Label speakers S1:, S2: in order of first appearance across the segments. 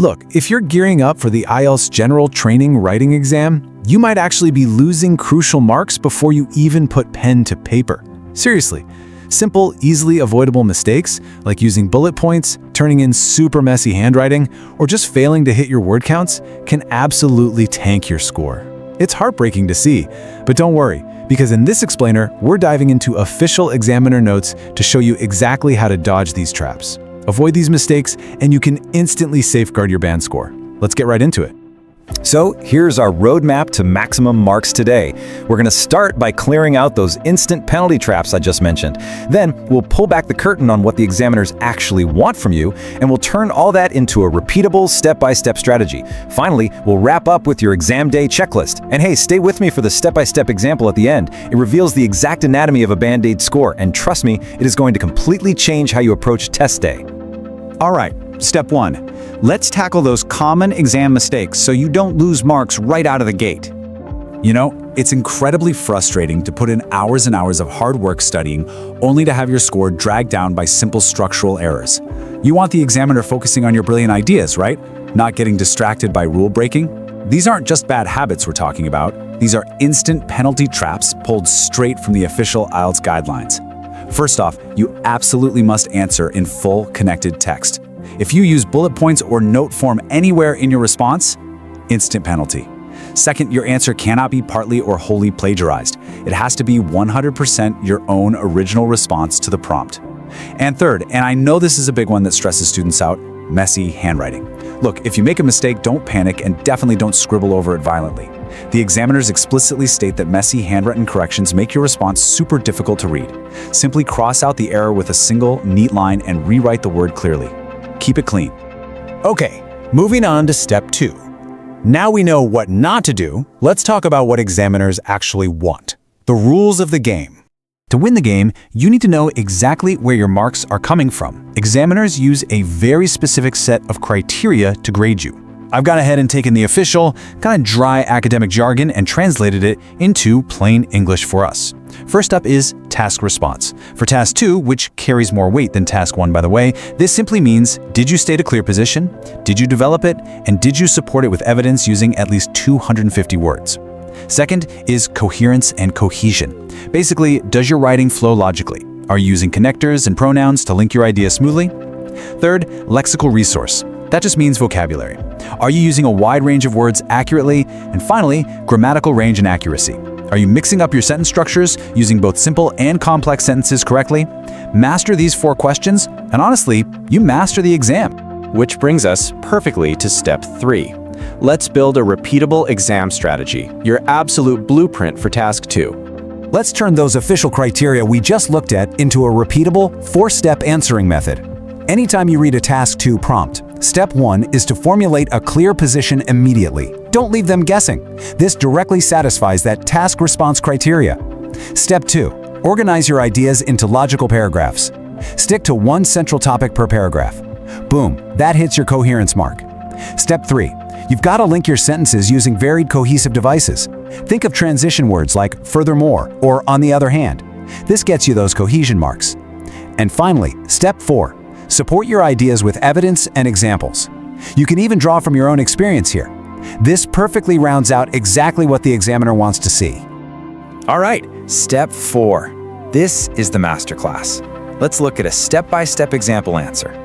S1: Look, if you're gearing up for the IELTS General Training Writing exam, you might actually be losing crucial marks before you even put pen to paper. Seriously, simple, easily avoidable mistakes, like using bullet points, turning in super messy handwriting, or just failing to hit your word counts, can absolutely tank your score. It's heartbreaking to see, but don't worry, because in this explainer, we're diving into official examiner notes to show you exactly how to dodge these traps. Avoid these mistakes, and you can instantly safeguard your band score. Let's get right into it.
S2: So here's our roadmap to maximum marks today. We're going to start by clearing out those instant penalty traps I just mentioned. Then we'll pull back the curtain on what the examiners actually want from you, and we'll turn all that into a repeatable step-by-step strategy. Finally, we'll wrap up with your exam day checklist. And hey, stay with me for the step-by-step example at the end. It reveals the exact anatomy of a Band-Aid score, and trust me, it is going to completely change how you approach test day.
S3: All right, step 1. Let's tackle those common exam mistakes so you don't lose marks right out of the gate.
S4: You know, it's incredibly frustrating to put in hours and hours of hard work studying only to have your score dragged down by simple structural errors. You want the examiner focusing on your brilliant ideas, right? Not getting distracted by rule breaking. These aren't just bad habits we're talking about. These are instant penalty traps pulled straight from the official IELTS guidelines. First off, you absolutely must answer in full connected text. If you use bullet points or note form anywhere in your response, instant penalty. Second, your answer cannot be partly or wholly plagiarized. It has to be 100% your own original response to the prompt. And third, and I know this is a big one that stresses students out, messy handwriting. Look, if you make a mistake, don't panic and definitely don't scribble over it violently. The examiners explicitly state that messy handwritten corrections make your response super difficult to read. Simply cross out the error with a single, neat line and rewrite the word clearly. Keep it clean.
S1: Okay, moving on to step 2. Now we know what not to do, let's talk about what examiners actually want. The rules of the game. To win the game, you need to know exactly where your marks are coming from. Examiners use a very specific set of criteria to grade you. I've gone ahead and taken the official, kind of dry academic jargon and translated it into plain English for us. First up is task response. For task 2, which carries more weight than task 1 by the way, this simply means, did you state a clear position? Did you develop it? And did you support it with evidence using at least 250 words? Second is coherence and cohesion. Basically, does your writing flow logically? Are you using connectors and pronouns to link your ideas smoothly? Third, lexical resource. That just means vocabulary. Are you using a wide range of words accurately? And finally, grammatical range and accuracy. Are you mixing up your sentence structures, using both simple and complex sentences correctly? Master these 4 questions, and honestly, you master the exam.
S5: Which brings us perfectly to step 3. Let's build a repeatable exam strategy, your absolute blueprint for task 2.
S3: Let's turn those official criteria we just looked at into a repeatable 4-step answering method. Anytime you read a task 2 prompt, step 1 is to formulate a clear position immediately. Don't leave them guessing. This directly satisfies that task response criteria. Step 2, organize your ideas into logical paragraphs. Stick to one central topic per paragraph. Boom, that hits your coherence mark. Step 3, you've got to link your sentences using varied cohesive devices. Think of transition words like furthermore or on the other hand. This gets you those cohesion marks. And finally, step 4, support your ideas with evidence and examples. You can even draw from your own experience here. This perfectly rounds out exactly what the examiner wants to see.
S2: All right, step 4. This is the masterclass. Let's look at a step-by-step example answer.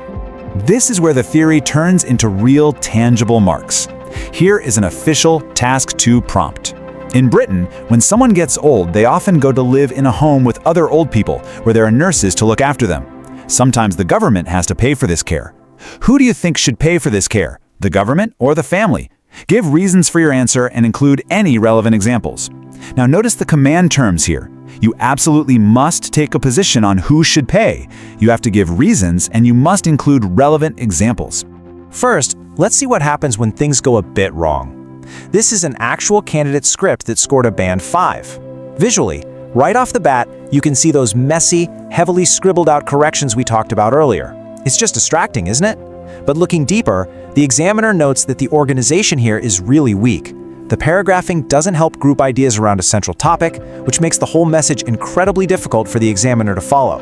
S4: This is where the theory turns into real, tangible marks. Here is an official Task 2 prompt. In Britain, when someone gets old, they often go to live in a home with other old people where there are nurses to look after them. Sometimes the government has to pay for this care. Who do you think should pay for this care? The government or the family? Give reasons for your answer and include any relevant examples. Now notice the command terms here. You absolutely must take a position on who should pay. You have to give reasons and you must include relevant examples.
S6: First, let's see what happens when things go a bit wrong. This is an actual candidate script that scored a band 5. Visually, right off the bat, you can see those messy, heavily scribbled out corrections we talked about earlier. It's just distracting, isn't it? But looking deeper, the examiner notes that the organization here is really weak. The paragraphing doesn't help group ideas around a central topic, which makes the whole message incredibly difficult for the examiner to follow.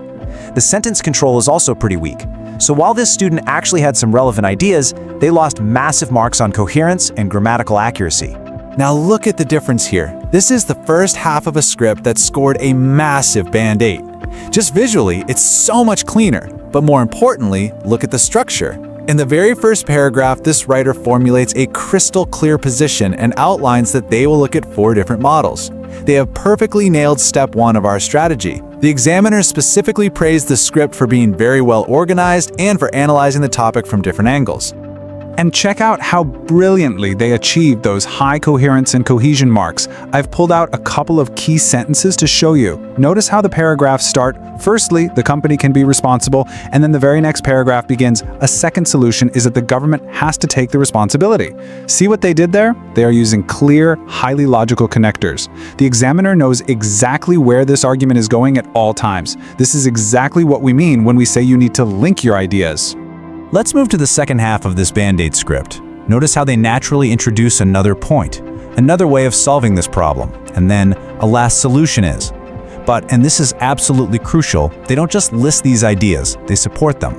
S6: The sentence control is also pretty weak. So while this student actually had some relevant ideas, they lost massive marks on coherence and grammatical accuracy.
S1: Now look at the difference here. This is the first half of a script that scored a massive Band 8. Just visually, it's so much cleaner. But more importantly, look at the structure. In the very first paragraph, this writer formulates a crystal clear position and outlines that they will look at 4 different models. They have perfectly nailed step 1 of our strategy. The examiner specifically praised the script for being very well organized and for analyzing the topic from different angles.
S4: And check out how brilliantly they achieved those high coherence and cohesion marks. I've pulled out a couple of key sentences to show you. Notice how the paragraphs start. Firstly, the company can be responsible, and then the very next paragraph begins, a second solution is that the government has to take the responsibility. See what they did there? They are using clear, highly logical connectors. The examiner knows exactly where this argument is going at all times. This is exactly what we mean when we say you need to link your ideas.
S3: Let's move to the second half of this Band-Aid script. Notice how they naturally introduce another point, another way of solving this problem, and then a last solution is. But, and this is absolutely crucial, they don't just list these ideas, they support them.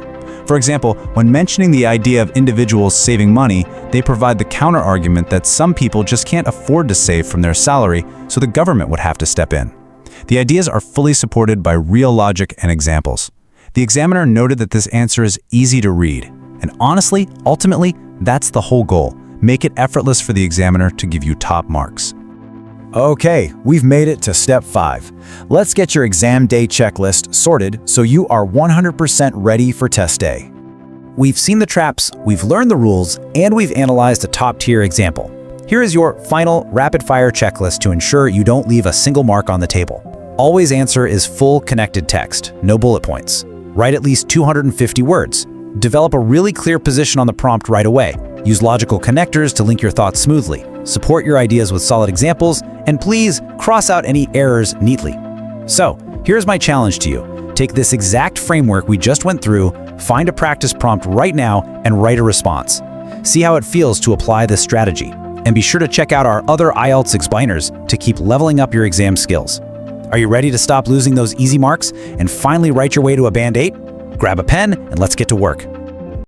S3: For example, when mentioning the idea of individuals saving money, they provide the counter-argument that some people just can't afford to save from their salary, so the government would have to step in. The ideas are fully supported by real logic and examples. The examiner noted that this answer is easy to read. And honestly, ultimately, that's the whole goal. Make it effortless for the examiner to give you top marks.
S2: Okay, we've made it to step 5. Let's get your exam day checklist sorted so you are 100% ready for test day. We've seen the traps, we've learned the rules, and we've analyzed a top-tier example. Here is your final rapid-fire checklist to ensure you don't leave a single mark on the table. Always answer is full connected text, no bullet points. Write at least 250 words. Develop a really clear position on the prompt right away. Use logical connectors to link your thoughts smoothly. Support your ideas with solid examples, and please cross out any errors neatly. So, here's my challenge to you. Take this exact framework we just went through, find a practice prompt right now, and write a response. See how it feels to apply this strategy. And be sure to check out our other IELTS explainers to keep leveling up your exam skills. Are you ready to stop losing those easy marks and finally write your way to a Band 8? Grab a pen and let's get to work.